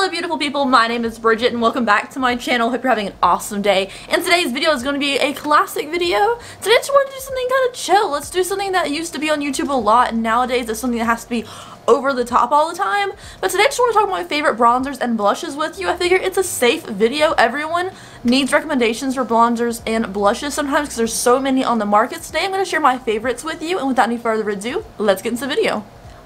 Hello beautiful people, my name is Bridget and welcome back to my channel. Hope you're having an awesome day. And today's video is going to be a classic video. Today I just wanted to do something kind of chill. Let's do something that used to be on YouTube a lot and nowadays it's something that has to be over the top all the time. But today I just want to talk about my favorite bronzers and blushes with you. I figure it's a safe video. Everyone needs recommendations for bronzers and blushes sometimes because there's so many on the market. Today I'm going to share my favorites with you, and without any further ado, let's get into the video.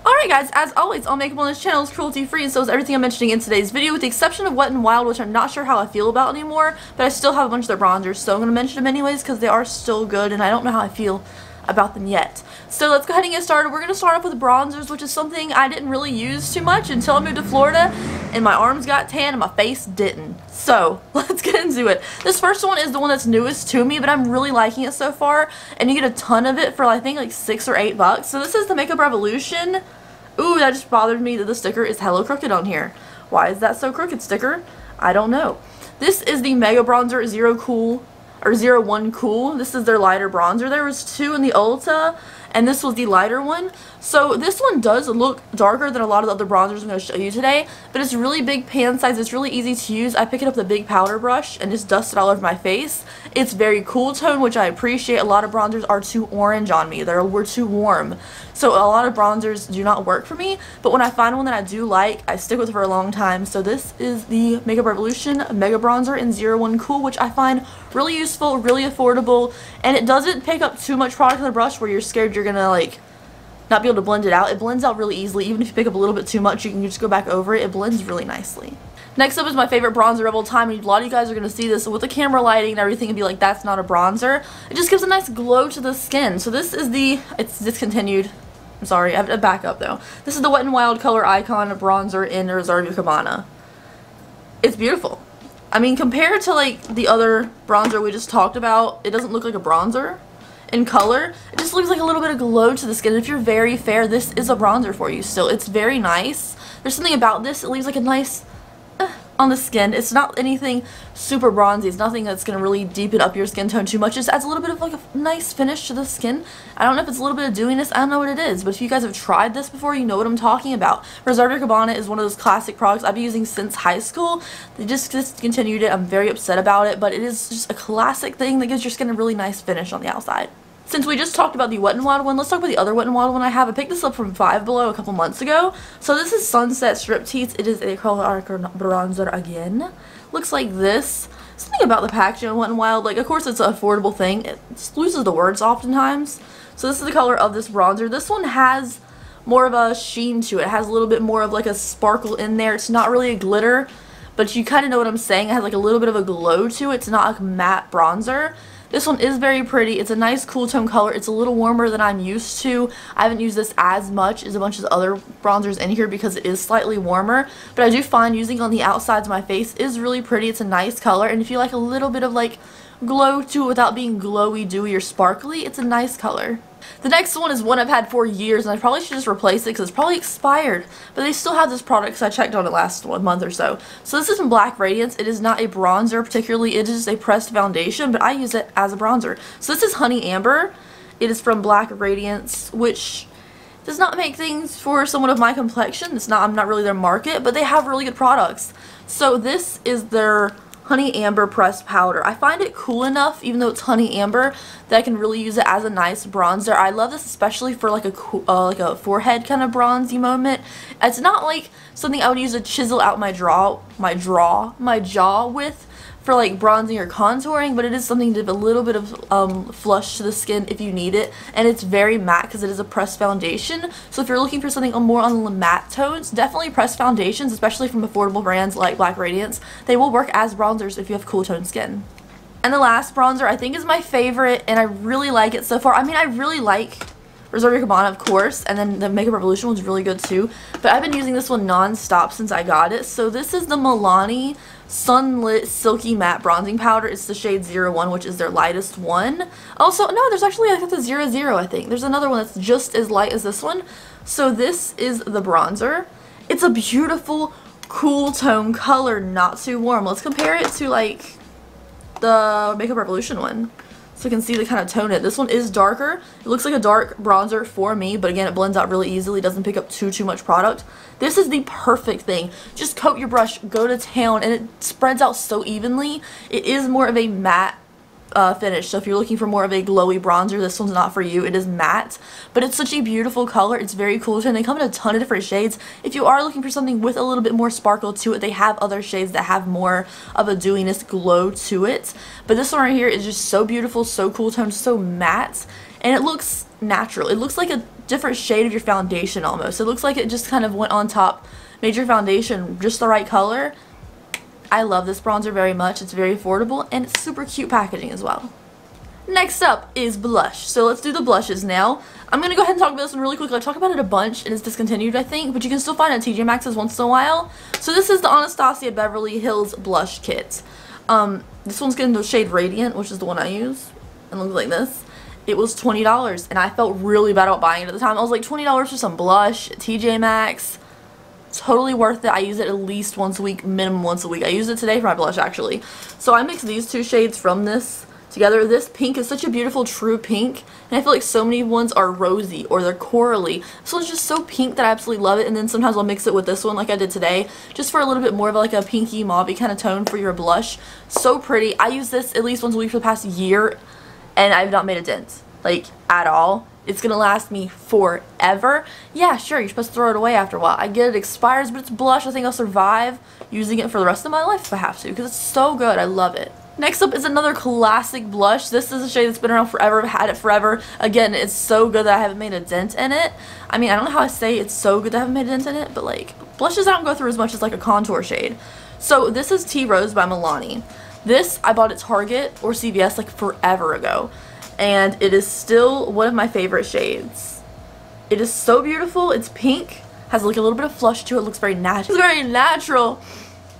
Alright guys, as always, all makeup on this channel is cruelty free, and so is everything I'm mentioning in today's video, with the exception of Wet n Wild, which I'm not sure how I feel about anymore, but I still have a bunch of their bronzers, so I'm going to mention them anyways because they are still good, and I don't know how I feel about them yet. So let's go ahead and get started. We're going to start off with bronzers, which is something I didn't really use too much until I moved to Florida, and my arms got tan and my face didn't. So, let's get into it. This first one is the one that's newest to me, but I'm really liking it so far, and you get a ton of it for I think like $6 or $8. So this is the Makeup Revolution. Ooh, that just bothered me that the sticker is hella crooked on here. Why is that so crooked, sticker? I don't know. This is the Mega Bronzer Zero One Cool. This is their lighter bronzer. There was two in the Ulta, and this was the lighter one. So this one does look darker than a lot of the other bronzers I'm going to show you today, but it's really big pan size. It's really easy to use. I pick it up with a big powder brush and just dust it all over my face. It's very cool tone, which I appreciate. A lot of bronzers are too orange on me. We're too warm. So a lot of bronzers do not work for me, but when I find one that I do like, I stick with it for a long time. So this is the Makeup Revolution Mega Bronzer in 01 Cool, which I find really useful, really affordable, and it doesn't pick up too much product on the brush where you're scared you're gonna like not be able to blend it out. It blends out really easily. Even if you pick up a little bit too much, you can just go back over it. It blends really nicely. Next up is my favorite bronzer of all time, and a lot of you guys are going to see this with the camera lighting and everything and be like, that's not a bronzer. It just gives a nice glow to the skin. So this is it's discontinued. I'm sorry, I have to back up though. This is the Wet n Wild Color Icon bronzer in Azrael Zatchel. It's beautiful. I mean, compared to like the other bronzer we just talked about, it doesn't look like a bronzer in color. It just looks like a little bit of glow to the skin. If you're very fair, this is a bronzer for you still. It's very nice. There's something about this, it leaves like a nice on the skin. It's not anything super bronzy. It's nothing that's going to really deepen up your skin tone too much. It just adds a little bit of like a nice finish to the skin. I don't know if it's a little bit of dewiness. I don't know what it is, but if you guys have tried this before, you know what I'm talking about. Azrael Zatchel is one of those classic products I've been using since high school. They just discontinued it. I'm very upset about it, but it is just a classic thing that gives your skin a really nice finish on the outside. Since we just talked about the Wet n Wild one, let's talk about the other Wet n Wild one I have. I picked this up from Five Below a couple months ago. So this is Sunset Striptease. It is a color bronzer again. Looks like this. Something about the packaging on Wet n Wild, like of course it's an affordable thing. It loses the words oftentimes. So this is the color of this bronzer. This one has more of a sheen to it. It has a little bit more of like a sparkle in there. It's not really a glitter, but you kind of know what I'm saying. It has like a little bit of a glow to it. It's not like a matte bronzer. This one is very pretty. It's a nice cool tone color. It's a little warmer than I'm used to. I haven't used this as much as a bunch of the other bronzers in here because it is slightly warmer. But I do find using on the outsides of my face is really pretty. It's a nice color. And if you like a little bit of like glow to it without being glowy, dewy, or sparkly, it's a nice color. The next one is one I've had for years, and I probably should just replace it because it's probably expired. But they still have this product because I checked on it last month or so. So this is from Black Radiance. It is not a bronzer particularly. It is a pressed foundation, but I use it as a bronzer. So this is Honey Amber. It is from Black Radiance, which does not make things for someone of my complexion. I'm not really their market, but they have really good products. So this is their Honey Amber pressed powder. I find it cool enough, even though it's Honey Amber, that I can really use it as a nice bronzer. I love this especially for like a forehead kind of bronzy moment. It's not like something I would use to chisel out my jaw with for like bronzing or contouring, but it is something to give a little bit of flush to the skin if you need it, and it's very matte because it is a pressed foundation. So if you're looking for something more on the matte tones, definitely pressed foundations, especially from affordable brands like Black Radiance. They will work as bronzers if you have cool tone skin. And the last bronzer I think is my favorite, and I really like it so far. I mean, I really like Azrael Zatchel, of course, and then the Makeup Revolution one's really good too, but I've been using this one non-stop since I got it. So this is the Milani Sunlit Silky Matte Bronzing Powder. It's the shade 01, which is their lightest one. Also, no, there's actually, I think the 00, I think. There's another one that's just as light as this one. So this is the bronzer. It's a beautiful, cool tone color, not too warm. Let's compare it to like the Makeup Revolution one. so you can see the kind of tone it. This one is darker. It looks like a dark bronzer for me, but again, it blends out really easily. It doesn't pick up too much product. This is the perfect thing. Just coat your brush, go to town, and it spreads out so evenly. It is more of a matte finish, so if you're looking for more of a glowy bronzer, this one's not for you. It is matte, but it's such a beautiful color. It's very cool, and they come in a ton of different shades. If you are looking for something with a little bit more sparkle to it, they have other shades that have more of a dewiness glow to it, but this one right here is just so beautiful, so cool toned, so matte, and it looks natural. It looks like a different shade of your foundation almost. It looks like it just kind of went on top, made your foundation just the right color. I love this bronzer very much. It's very affordable and it's super cute packaging as well. Next up is blush. So let's do the blushes now. I'm going to go ahead and talk about this one really quickly. I talk about it a bunch and it's discontinued, I think, but you can still find it at TJ Maxx's once in a while. So this is the Anastasia Beverly Hills Blush Kit. This one's getting the shade Radiant, which is the one I use, and looks like this. It was $20 and I felt really bad about buying it at the time. I was like, $20 for some blush at TJ Maxx. Totally worth it. I use it at least once a week, minimum once a week. I used it today for my blush actually. So I mixed these two shades from this together. This pink is such a beautiful true pink, and I feel like so many ones are rosy or they're corally. This one's just so pink that I absolutely love it, and then sometimes I'll mix it with this one like I did today just for a little bit more of like a pinky mauvey kind of tone for your blush. So pretty. I use this at least once a week for the past year and I've not made a dent, like at all. It's gonna last me forever. Yeah, sure, you're supposed to throw it away after a while. I get it expires, but it's blush. I think I'll survive using it for the rest of my life if I have to, because it's so good. I love it. Next up is another classic blush. This is a shade that's been around forever. I've had it forever. Again, it's so good that I haven't made a dent in it. I mean, I don't know how I say it's so good that I haven't made a dent in it, but like, blushes I don't go through as much as like a contour shade. So this is Tea Rose by Milani. This I bought at Target or CVS like forever ago, and it is still one of my favorite shades. It is so beautiful. It's pink, has like a little bit of flush to it, looks very natural. It's very natural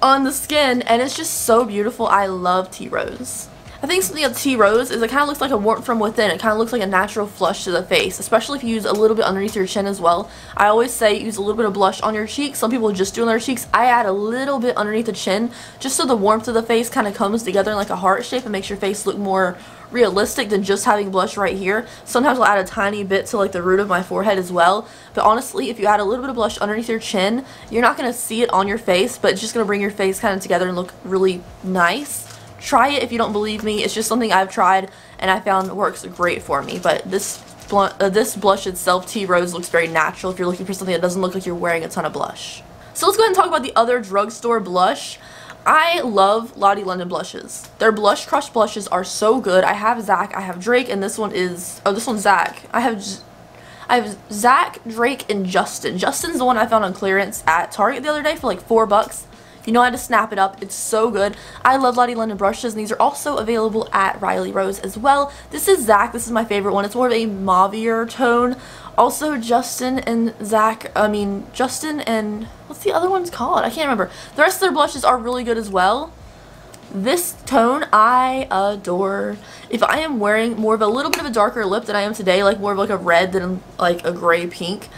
on the skin, and it's just so beautiful. I love Tea Rose. I think something of Tea Rose is it kind of looks like a warmth from within. It kind of looks like a natural flush to the face, especially if you use a little bit underneath your chin as well. I always say use a little bit of blush on your cheeks. Some people just do on their cheeks. I add a little bit underneath the chin just so the warmth of the face kind of comes together in like a heart shape and makes your face look more realistic than just having blush right here. Sometimes I'll add a tiny bit to like the root of my forehead as well, but honestly if you add a little bit of blush underneath your chin, you're not going to see it on your face, but it's just going to bring your face kind of together and look really nice. Try it if you don't believe me. It's just something I've tried and I found works great for me. But this blush itself, Tea Rose, looks very natural if you're looking for something that doesn't look like you're wearing a ton of blush. So let's go ahead and talk about the other drugstore blush. I love Lottie London blushes. Their Blush Crush blushes are so good. I have Zach, I have Drake, and this one is, oh, this one's Zach. I have Zach, Drake, and Justin. Justin's the one I found on clearance at Target the other day for like $4. You know, I had to snap it up. It's so good. I love Lottie London brushes, and these are also available at Riley Rose as well. This is Zach. This is my favorite one. It's more of a mauvier tone. Also, Justin and what's the other one's called? I can't remember. The rest of their blushes are really good as well. This tone I adore. If I am wearing more of a little bit of a darker lip than I am today, like more of like a red than like a gray pink,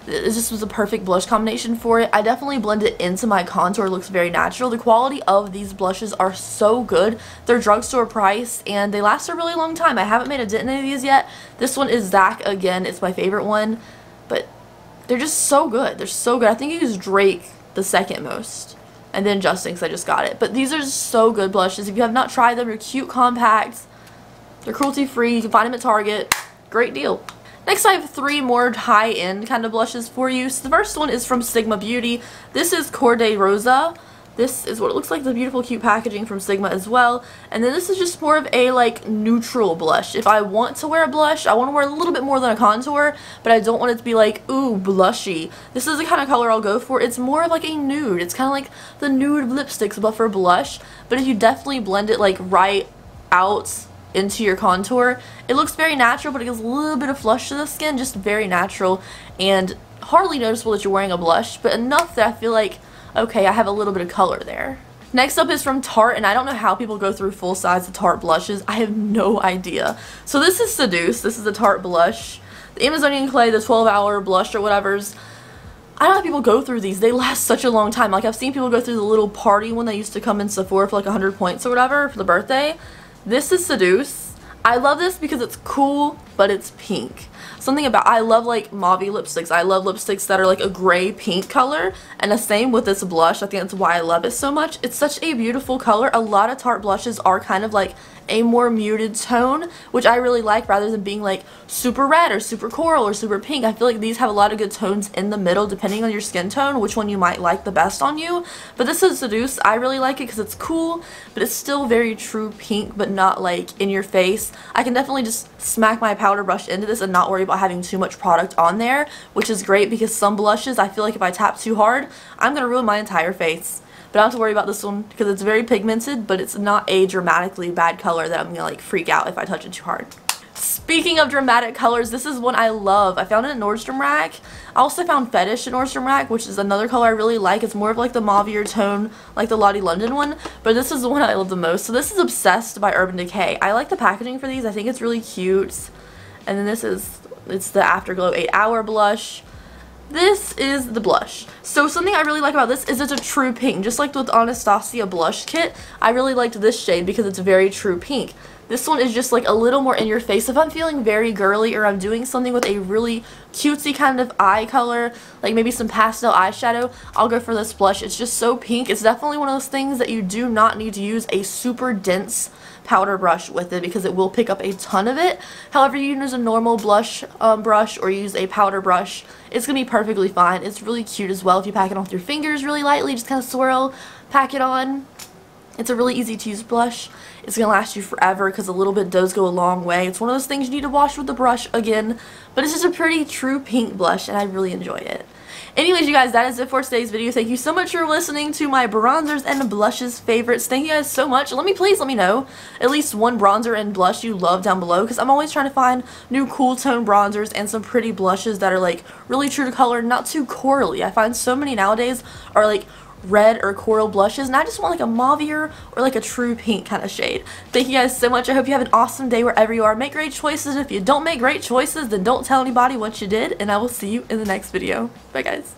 this was a perfect blush combination for it. I definitely blend it into my contour. It looks very natural. The quality of these blushes are so good. They're drugstore price and they last a really long time. I haven't made a dent in any of these yet. This one is Zach again. It's my favorite one, but they're just so good. They're so good. I think I use Drake the second most, and then Justin because I just got it. But these are just so good blushes. If you have not tried them, they're cute, compact. They're cruelty-free. You can find them at Target. Great deal. Next, I have three more high-end kind of blushes for you. So the first one is from Sigma Beauty. This is Corday Rosa. This is what it looks like, the beautiful, cute packaging from Sigma as well. And then this is just more of a, like, neutral blush. If I want to wear a blush, I want to wear a little bit more than a contour, but I don't want it to be like, ooh, blushy. This is the kind of color I'll go for. It's more of like a nude. It's kind of like the nude lipsticks, but for blush. But if you definitely blend it, like, right out into your contour, it looks very natural, but it gives a little bit of flush to the skin, just very natural and hardly noticeable that you're wearing a blush, but enough that I feel like, okay, I have a little bit of color there. Next up is from Tarte, and I don't know how people go through full size of Tarte blushes. I have no idea. So this is Seduce. This is the Tarte blush. The Amazonian Clay, the 12-hour blush or whatever's. I don't know how people go through these. They last such a long time. Like, I've seen people go through the little party one that used to come in Sephora for like 100 points or whatever for the birthday. This is Seduce. I love this because it's cool, but it's pink. Something about, I love like mauve lipsticks. I love lipsticks that are like a gray pink color, and the same with this blush. I think that's why I love it so much. It's such a beautiful color. A lot of Tarte blushes are kind of like a more muted tone, which I really like, rather than being like super red or super coral or super pink. I feel like these have a lot of good tones in the middle depending on your skin tone, which one you might like the best on you. But this is Seduce. I really like it because it's cool, but it's still very true pink, but not like in your face. I can definitely just smack my powder brush into this and not worry about having too much product on there, which is great because some blushes, I feel like if I tap too hard, I'm going to ruin my entire face. But I don't have to worry about this one because it's very pigmented, but it's not a dramatically bad color that I'm going to like freak out if I touch it too hard. Speaking of dramatic colors, this is one I love. I found it at Nordstrom Rack. I also found Fetish at Nordstrom Rack, which is another color I really like. It's more of like the mauvier tone, like the Lottie London one, but this is the one I love the most. So this is Obsessed by Urban Decay. I like the packaging for these. I think it's really cute. And then it's the Afterglow 8-Hour blush. This is the blush. So something I really like about this is it's a true pink. Just like with Anastasia blush kit, I really liked this shade because it's very true pink. This one is just like a little more in your face. If I'm feeling very girly or I'm doing something with a really cutesy kind of eye color, like maybe some pastel eyeshadow, I'll go for this blush. It's just so pink. It's definitely one of those things that you do not need to use a super dense powder brush with it because it will pick up a ton of it. However, you use a normal blush brush or use a powder brush, it's going to be perfectly fine. It's really cute as well if you pack it on with your fingers really lightly, just kind of swirl, pack it on. It's a really easy to use blush. It's going to last you forever because a little bit does go a long way. It's one of those things you need to wash with the brush again, but it's just a pretty true pink blush and I really enjoy it. Anyways, you guys, that is it for today's video. Thank you so much for listening to my bronzers and blushes favorites. Thank you guys so much. Please let me know at least one bronzer and blush you love down below, because I'm always trying to find new cool tone bronzers and some pretty blushes that are like really true to color, not too corally. I find so many nowadays are like red or coral blushes, and I just want like a mauvier or like a true pink kind of shade. Thank you guys so much. I hope you have an awesome day wherever you are. Make great choices. If you don't make great choices, then don't tell anybody what you did, and I will see you in the next video. Bye guys.